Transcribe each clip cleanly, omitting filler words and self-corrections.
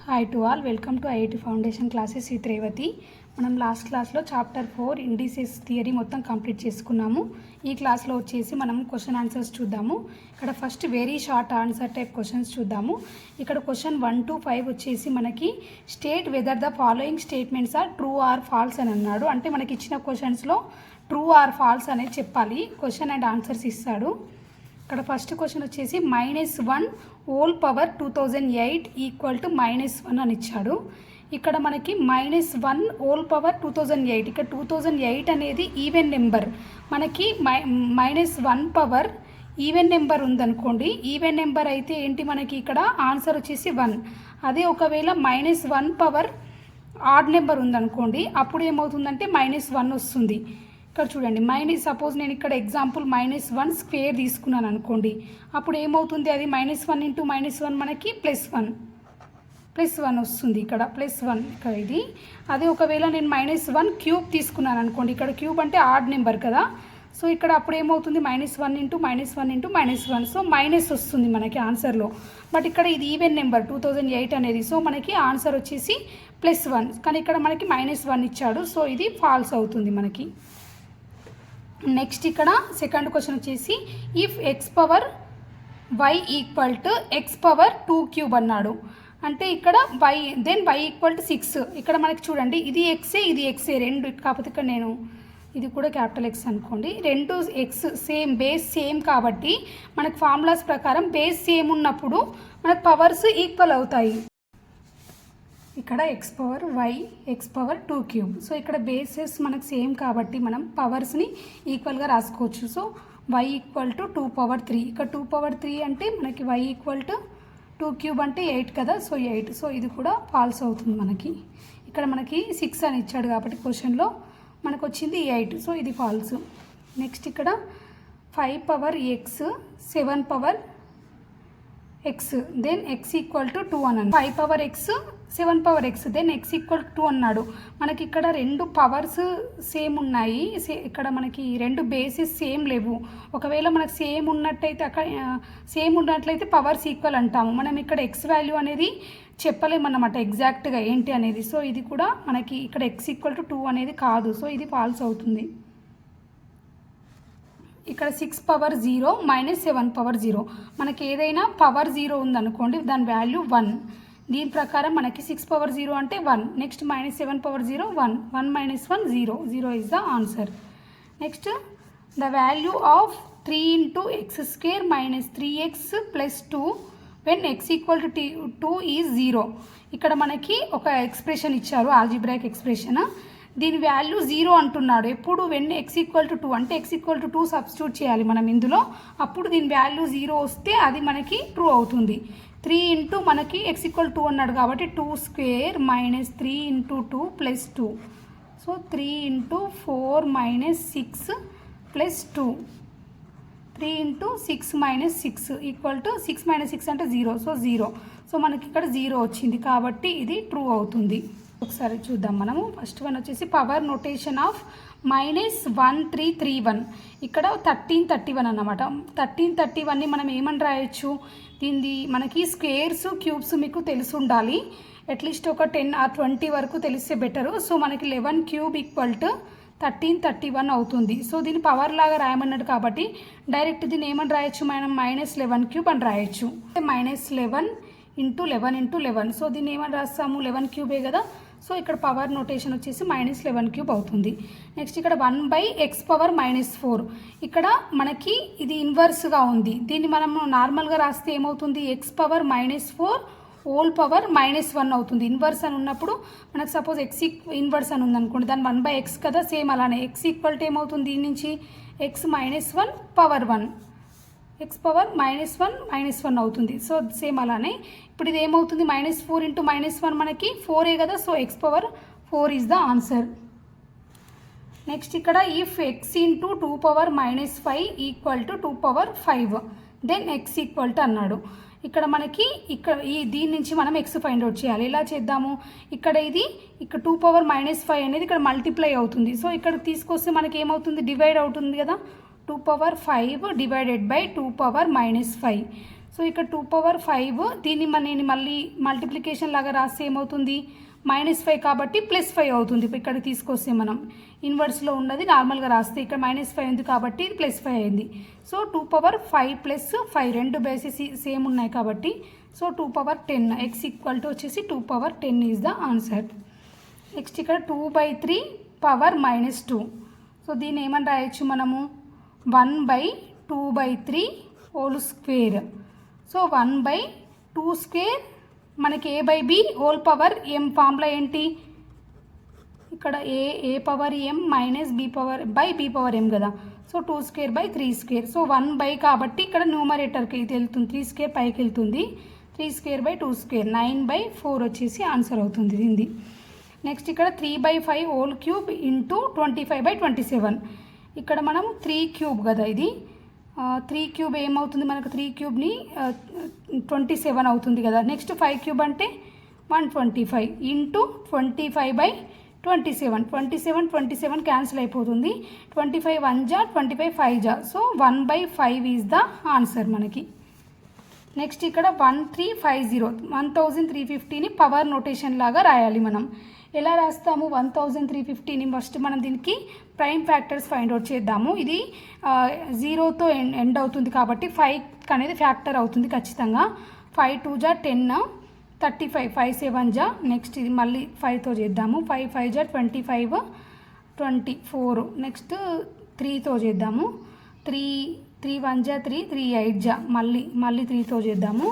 Hi to all, welcome to IIT foundation classes with Revathi. మనం last క్లాస్లో chapter 4 indices theory మొత్తం complete చేసుకున్నాము. ఈ క్లాస్లో వచ్చేసి మనం క్వశ్చన్ ఆన్సర్స్ చూద్దాము. ఇక్కడ first very short answer type questions చూద్దాము. ఇక్కడ క్వశ్చన్ 1 to 5 వచ్చేసి మనకి state whether the following statements are true or false అని అన్నాడు. అంటే మనకి ఇచ్చిన క్వశ్చన్స్లో ట్రూ ఆర్ ఫాల్స్ అనేది చెప్పాలి. క్వశ్చన్ అండ్ ఆన్సర్స్ ఇస్తాడు. ఇక్కడ ఫస్ట్ క్వశ్చన్ వచ్చేసి -1 హోల్ పవర్ 2008 ఈక్వల్ టు -1 అని ఇచ్చాడు. ఇక్కడ మనకి -1 హోల్ పవర్ 2008, ఇక్కడ 2008 అనేది ఈవెన్ నెంబర్. మనకి -1 పవర్ ఈవెన్ నెంబర్ ఉందనుకోండి. ఈవెన్ నెంబర్ అయితే ఏంటి, మనకి ఇక్కడ ఆన్సర్ వచ్చేసి 1. అదే ఒకవేళ -1 పవర్ ఆడ్ నెంబర్ ఉందనుకోండి, అప్పుడు ఏమవుతుందంటే -1 వస్తుంది. ఇక్కడ చూడండి, సపోజ్ నేను ఇక్కడ ఎగ్జాంపుల్ -1 స్క్వేర్ తీసుకున్నాను అనుకోండి, అప్పుడు ఏమవుతుంది, అది -1 ఇంటూ -1 మనకి +1 వస్తుంది. ఇక్కడ +1 ఇక్కడ ఇది. అదే ఒకవేళ నేను -1 క్యూబ్ తీసుకున్నాను అనుకోండి, ఇక్కడ క్యూబ్ అంటే ఆడ్ నెంబర్ కదా, సో ఇక్కడ అప్పుడు ఏమవుతుంది, -1 ఇంటూ -1 ఇంటూ -1, సో మైనస్ వస్తుంది మనకి ఆన్సర్లో. బట్ ఇక్కడ ఇది ఈవెన్ నెంబర్ 2008 అనేది, సో మనకి ఆన్సర్ వచ్చేసి +1, కానీ ఇక్కడ మనకి -1 ఇచ్చాడు, సో ఇది ఫాల్స్ అవుతుంది మనకి. నెక్స్ట్ ఇక్కడ సెకండ్ క్వశ్చన్ వచ్చేసి if x power y equal to x power 2 cube అన్నాడు. అంటే ఇక్కడ y ఈక్వల్ టు 6. ఇక్కడ మనకి చూడండి, ఇది ఎక్సే ఇది ఎక్సే రెండు, కాకపోతే ఇక్కడ నేను ఇది కూడా క్యాపిటల్ X అనుకోండి. రెండు ఎక్స్ సేమ్, బేస్ సేమ్ కాబట్టి మనకు ఫార్ములాస్ ప్రకారం బేస్ సేమ్ ఉన్నప్పుడు మనకు పవర్స్ ఈక్వల్ అవుతాయి. ఇక్కడ x power y x power 2 cube. So ఇక్కడ బేసెస్ మనకు సేమ్ కాబట్టి మనం పవర్స్ని ఈక్వల్గా రాసుకోవచ్చు. So y equal to 2 power 3. ఇక్కడ 2 పవర్ 3 అంటే మనకి y ఈక్వల్ టు 2 క్యూబ్ అంటే 8 కదా, సో 8. సో ఇది కూడా ఫాల్స్ అవుతుంది మనకి. ఇక్కడ మనకి 6 అని ఇచ్చాడు కాబట్టి క్వశ్చన్లో మనకు వచ్చింది 8, సో ఇది ఫాల్స్. నెక్స్ట్ ఇక్కడ 5 power x 7 power x then x equal to 2 అన్నాడు. 5 power x 7 power x then x equal to 2 అన్నాడు. మనకి ఇక్కడ రెండు పవర్స్ సేమ్ ఉన్నాయి, ఇక్కడ మనకి రెండు బేసెస్ సేమ్ లేవు. ఒకవేళ మనకు సేమ్ ఉన్నట్లయితే పవర్స్ ఈక్వల్ అంటాము. మనం ఇక్కడ x వాల్యూ అనేది చెప్పలేమన్నమాట ఎగ్జాక్ట్గా ఏంటి అనేది. సో ఇది కూడా మనకి ఇక్కడ x ఈక్వల్ టు 2 అనేది కాదు, సో ఇది ఫాల్స్ అవుతుంది. ఇక్కడ 6 పవర్ 0 -7 పవర్ 0. మనకి ఏదైనా పవర్ 0 ఉందనుకోండి, దాని వాల్యూ 1. దీని ప్రకారం మనకి 6 పవర్ 0 అంటే 1. Next -7 power 0 1, 1 - 1 0, 0 is the answer. Next the value of 3 into x² -3x + 2 when x equal to 2 is 0. ఇక్కడ మనకి ఒక ఎక్స్ప్రెషన్ ఇచ్చారు, ఆల్జీబ్రాయిక్ ఎక్స్ప్రెషన్. దీని వాల్యూ 0 అంటున్నాడు. ఎప్పుడు వెన్ x ఈక్వల్ టు 2 అంటే x ఈక్వల్ టు 2 సబ్స్టిట్యూట్ చేయాలి మనం ఇందులో. అప్పుడు దీని వాల్యూ 0 వస్తే అది మనకి ట్రూ అవుతుంది. 3 ఇంటూ మనకి x ఈక్వల్ 2 అన్నాడు కాబట్టి 2² -3 into 2 + 2. So 3 into 4 - 6 + 2. 3 into 6 - 6 equal to 6 - 6 అంటే 0, సో 0. సో మనకి ఇక్కడ 0 వచ్చింది కాబట్టి ఇది ట్రూ అవుతుంది. ఒకసారి చూద్దాం మనము. ఫస్ట్ వన్ వచ్చేసి పవర్ నోటేషన్ ఆఫ్ -1331. ఇక్కడ 1331 అన్నమాట. 1331ని మనం ఏమని రాయొచ్చు, దీన్ని మనకి స్క్వేర్స్ క్యూబ్స్ మీకు తెలిసి ఉండాలి. అట్లీస్ట్ ఒక 10 or 20 వరకు తెలిస్తే బెటరు. సో మనకి 11 క్యూబ్ ఈక్వల్ టు 1331 అవుతుంది. సో దీన్ని పవర్ లాగా రాయమన్నాడు కాబట్టి డైరెక్ట్ దీన్ని ఏమని రాయొచ్చు, మనం -11 క్యూబ్ అని రాయొచ్చు. -11 ఇంటూ 11 ఇంటూ 11. సో దీన్ని ఏమని రాస్తాము, 11 క్యూబే కదా. సో ఇక్కడ పవర్ నోటేషన్ వచ్చేసి -11 క్యూబ్ అవుతుంది. నెక్స్ట్ ఇక్కడ 1/x పవర్ -4. ఇక్కడ మనకి ఇది ఇన్వర్స్గా ఉంది. దీన్ని మనం నార్మల్గా రాస్తే ఏమవుతుంది, x పవర్ -4 హోల్ పవర్ -1 అవుతుంది. ఇన్వర్స్ అని ఉన్నప్పుడు మనకు సపోజ్ x ఇన్వర్స్ అని ఉందనుకోండి, దాని 1/x కదా, సేమ్ అలానే x ఈక్వల్ టు ఏమవుతుంది, దీని నుంచి x -1 పవర్ 1, x పవర్ -1 అవుతుంది. సో సేమ్ అలానే ఇప్పుడు ఇది ఏమవుతుంది, -4 ఇంటూ -1 మనకి 4 కదా, so x power 4 is the answer. Next ఇక్కడ if x into 2 power -5 equal to 2 power 5 then x equal to అన్నాడు. ఇక్కడ మనకి దీని నుంచి మనం x ఫైండ్ అవుట్ చేయాలి. ఎలా చేద్దాము, ఇక్కడ 2 పవర్ -5 అనేది ఇక్కడ మల్టిప్లై అవుతుంది. సో ఇక్కడ తీసుకొస్తే మనకి ఏమవుతుంది, డివైడ్ అవుతుంది కదా. 2 power 5 divided by 2 power -5. So ఇక్కడ 2^5 దీన్ని నేను మళ్ళీ మల్టిప్లికేషన్ లాగా రాస్తే ఏమవుతుంది, -5 కాబట్టి +5 అవుతుంది. ఇక్కడికి తీసుకొస్తే మనం ఇన్వర్స్లో ఉన్నది నార్మల్గా రాస్తే ఇక్కడ -5 ఉంది కాబట్టి ఇది +5 అయింది. సో 2^5 + 5 రెండు బేసెస్ సేమ్ ఉన్నాయి కాబట్టి సో 2^10 x ఈక్వల్ టు వచ్చేసి 2^10 ఈజ్ ద ఆన్సర్. నెక్స్ట్ ఇక్కడ 2/3 పవర్ -2. సో దీన్ని ఏమని రాయొచ్చు మనము 1/2/3 హోల్ స్క్వేర్. సో 1/2² మనకి a/b whole power m formula ఏంటి, ఇక్కడ a power m minus b power m కదా. సో 2^3². సో 1/, కాబట్టి ఇక్కడ న్యూమరేటర్కి ఇది వెళ్తుంది, 3² పైకి వెళ్తుంది, 3²/2², 9/4 వచ్చేసి ఆన్సర్ అవుతుంది దీనిది. నెక్స్ట్ ఇక్కడ 3/5 హోల్ క్యూబ్ ఇంటూ 25/27. ఇక్కడ మనం 3³ కదా, ఇది 3³ ఏమవుతుంది మనకు, 3³ 27 అవుతుంది కదా. నెక్స్ట్ 5³ అంటే 125 ఇంటూ 25/27. 27 క్యాన్సిల్ అయిపోతుంది, 25 1 జా 25 5 జా. సో 1/5 ఈజ్ ద ఆన్సర్ మనకి. నెక్స్ట్ ఇక్కడ 1350 1350ని పవర్ నోటేషన్ లాగా రాయాలి. మనం ఎలా రాస్తాము 1350ని, ఫస్ట్ మనం దీనికి ప్రైమ్ ఫ్యాక్టర్స్ ఫైండ్ అవుట్ చేద్దాము. ఇది 0తో ఎండ్ అవుతుంది కాబట్టి 5 అనేది ఫ్యాక్టర్ అవుతుంది ఖచ్చితంగా. 5 2 జా 10, 35, 5 7 జా. నెక్స్ట్ ఇది మళ్ళీ 5తో చేద్దాము, 5 5 జా 25, 24. నెక్స్ట్ 3తో చేద్దాము, 3 1 జా 3, 3 8 జా. మళ్ళీ 3తో చేద్దాము,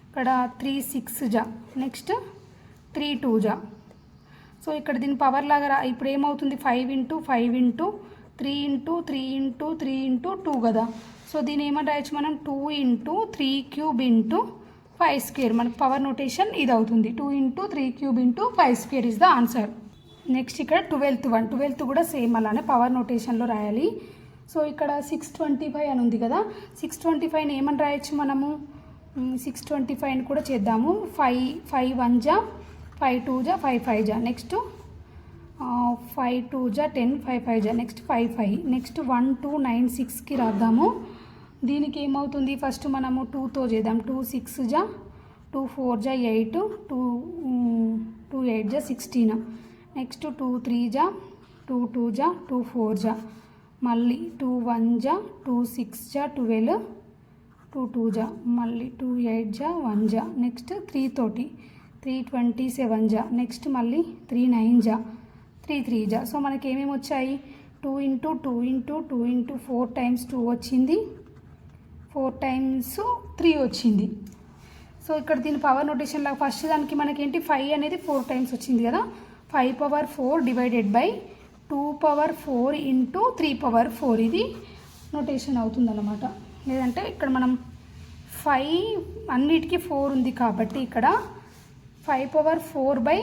ఇక్కడ 3 6 జా. నెక్స్ట్ 3 2 జా. సో ఇక్కడ దీని పవర్ లాగా ఇప్పుడు ఏమవుతుంది 5 × 5 × 3 × 3 × 3 × 2 కదా. సో దీని ఏమని రాయొచ్చు మనం 2 × 3³ × 5². మనకు పవర్ నోటేషన్ ఇది అవుతుంది, 2 × 3³ × 5² ఇస్ ద ఆన్సర్. నెక్స్ట్ ఇక్కడ 12th కూడా సేమ్ అలానే పవర్ నోటేషన్లో రాయాలి. సో ఇక్కడ 625 అని ఉంది కదా, 625ని ఏమని రాయొచ్చు మనము, 625ని కూడా చేద్దాము. 5 1 జా 5 2 జా 5 5 జా. నెక్స్ట్ 5 2 జా 10, 5 5 జా. నెక్స్ట్ 5 5. నెక్స్ట్ 1 2 9 6కి రాద్దాము. దీనికి ఏమవుతుంది ఫస్ట్ మనము 2తో చేద్దాం, 2 6 జా 2 4 జా 8, 2 8 జా 16. నెక్స్ట్ 2 3 జా 2 2 జా 2 4 జా. మళ్ళీ 2 1 జా 2 6 జా 12, 2 2 జా. మళ్ళీ 2 8 జా 1 జా. నెక్స్ట్ 3 తోటి 3 27 జా. నెక్స్ట్ మళ్ళీ 3 9 జా 3 3 జా. సో మనకి ఏమేమి వచ్చాయి 2 × 2 × 2 × 4 టైమ్స్ 2 వచ్చింది, 4 టైమ్స్ 3 వచ్చింది. సో ఇక్కడ దీని పవర్ నోటేషన్ లాగా ఫస్ట్ దానికి మనకేంటి 5 అనేది 4 టైమ్స్ వచ్చింది కదా, 5/4 డివైడెడ్ బై 2/4 × 3/4 ఇది నోటేషన్ అవుతుందన్నమాట. లేదంటే ఇక్కడ మనం 5 అన్నిటికీ 4 ఉంది కాబట్టి ఇక్కడ 5/4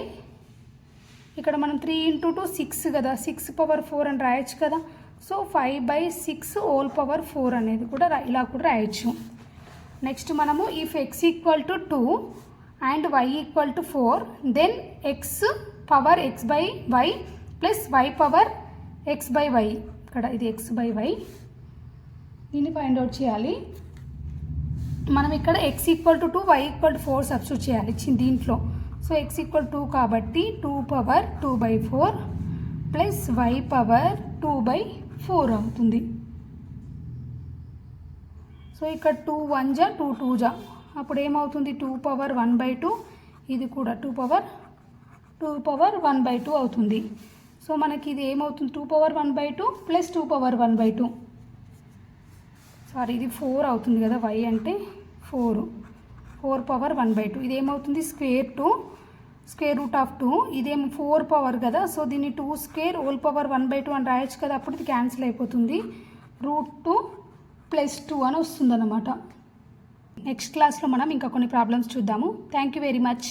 ఇక్కడ మనం 3 × 2 6 కదా, 6/4 అని రాయొచ్చు కదా. సో 5/6 హోల్ పవర్ 4 అనేది కూడా ఇలా కూడా రాయొచ్చు. నెక్స్ట్ మనము if x = 2 and y = 4 then x power x/y plus y power x/y. ఇక్కడ ఇది x/y, దీన్ని ఫైండ్ అవుట్ చేయాలి మనం. ఇక్కడ x = 2 y = 4 సబ్స్టిట్యూట్ చేయాలి దీంట్లో. సో x = 2 కాబట్టి 2 పవర్ 2/4 ప్లస్ y పవర్ 2/4 అవుతుంది. సో ఇక్కడ 2 1 జా 2 2 జా. అప్పుడు ఏమవుతుంది 2 పవర్ 1/2, ఇది కూడా 2 పవర్ 1/2 అవుతుంది. సో మనకి ఇది ఏమవుతుంది 2 పవర్ 1/2 ప్లస్ 2 పవర్ 1/2. సారీ ఇది 4 అవుతుంది కదా, y అంటే 4 పవర్ 1/2. ఇదేమవుతుంది స్క్వేర్ రూట్ ఆఫ్ 2. ఇదేమో 4 పవర్ కదా, సో దీన్ని 2² హోల్ పవర్ 1/2 అని రాయొచ్చు కదా. అప్పుడు ఇది క్యాన్సిల్ అయిపోతుంది, √2 + 2 అని వస్తుంది అన్నమాట. నెక్స్ట్ క్లాస్లో మనం ఇంకా కొన్ని ప్రాబ్లమ్స్ చూద్దాము. Thank you very much.